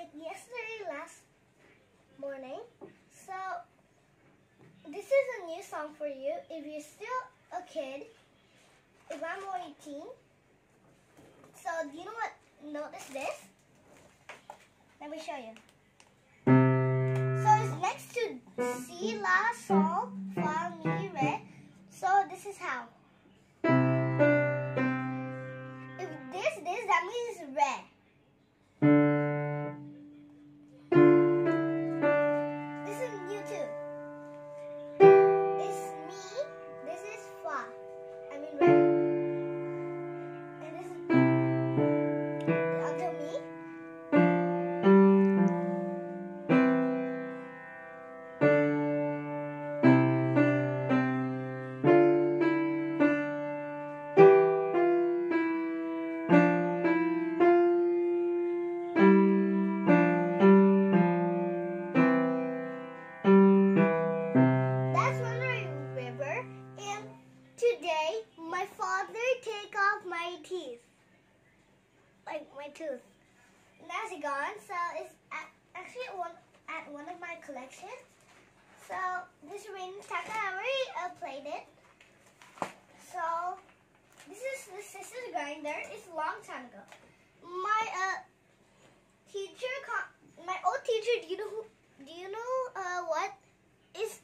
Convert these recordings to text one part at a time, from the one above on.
like yesterday, last morning. So this is a new song for you. If you're still a kid, if I'm more 18. So do you know what? Notice this. Let me show you. So it's next to Si, La, Sol, Fa, Mi, Re. So this is how. If this, that means it's Re. This is new too. It's Mi. This is Fa. I mean Re. And this is until Mi. That's Wandering River. And today, my father take off my teeth. Like my tooth. Now it's gone, so it's actually at one of my collections. So this ring taka, I already played it. So this is the scissors grinder. It's a long time ago. My teacher, my old teacher. Do you know what is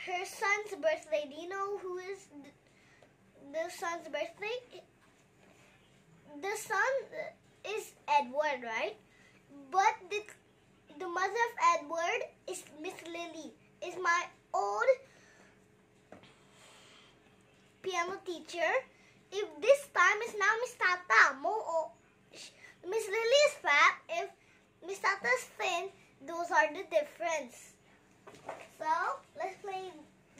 her son's birthday? Do you know who is the son's birthday? The son is Edward, right? But the mother of Edward is Miss Lily. Is my old piano teacher. If this time is now Miss Tata, Miss Lily is fat. If Miss Tata is thin, those are the difference. So let's play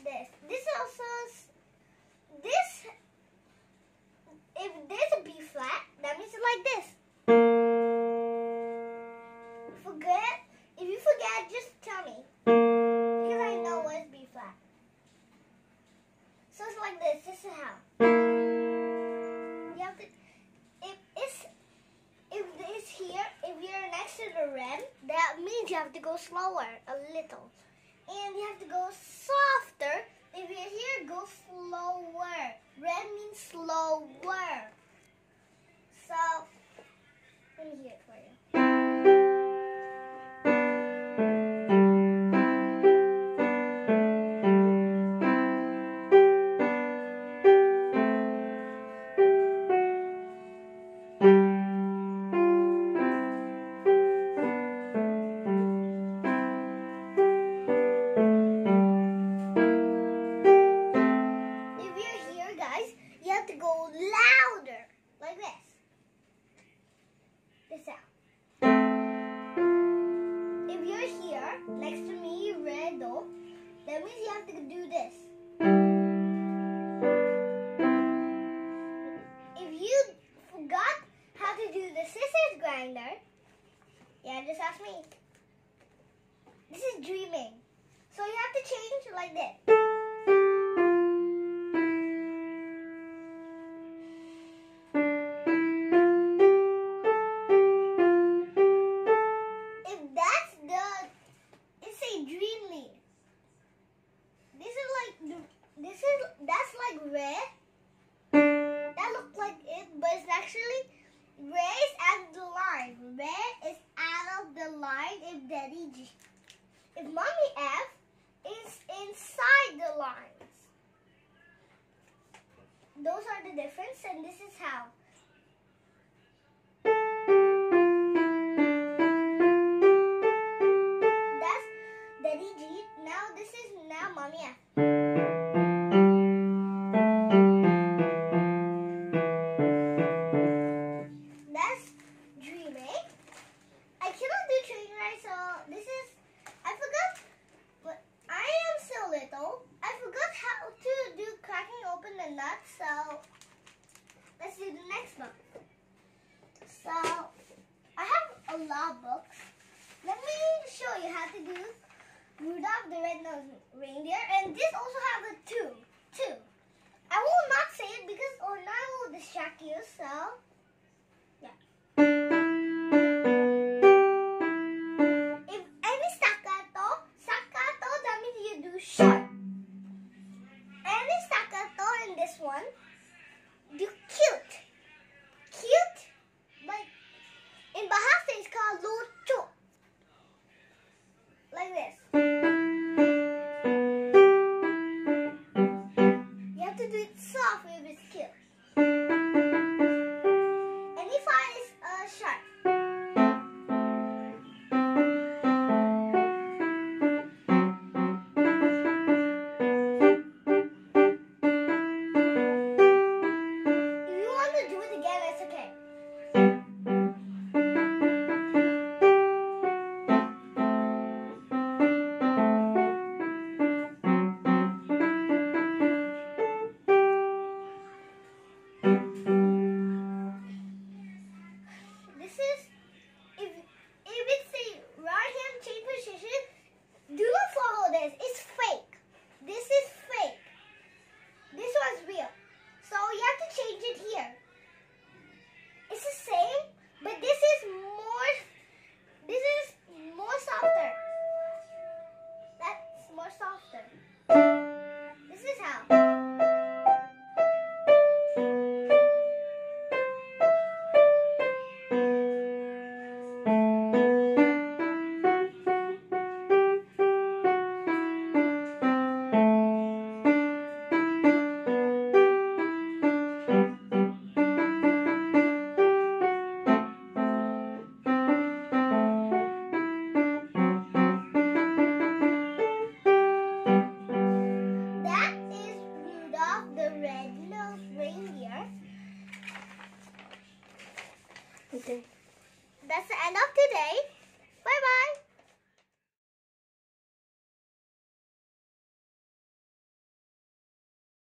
this. This also this. If there's a B flat, that means it's like this. If you forget, just tell me. Because I know what is B flat. So it's like this. This is how. You have to, if it's here, if you're next to the red, that means you have to go slower, a little. And you have to go softer. If you're here, go slower. Red means slower. So, let me hear it for you. You have to go louder, like this. This out. If you're here, next to me, red do, that means you have to do this. If you forgot how to do the scissors grinder, yeah, just ask me. This is dreaming. So you have to change like this. That's like red. That looks like it, but it's actually red is at the line. Red is out of the line if Daddy G. If Mommy F is inside the lines. Those are the difference, and this is how. That's Daddy G. Now this is Mommy F. Nuts, so let's do the next book. So I have a lot of books. Let me show you how to do Rudolph the Red-Nosed Reindeer, and this also has a two. I will not say it because or now I will distract you. So yeah. reindeer. Okay. That's the end of today. Bye bye.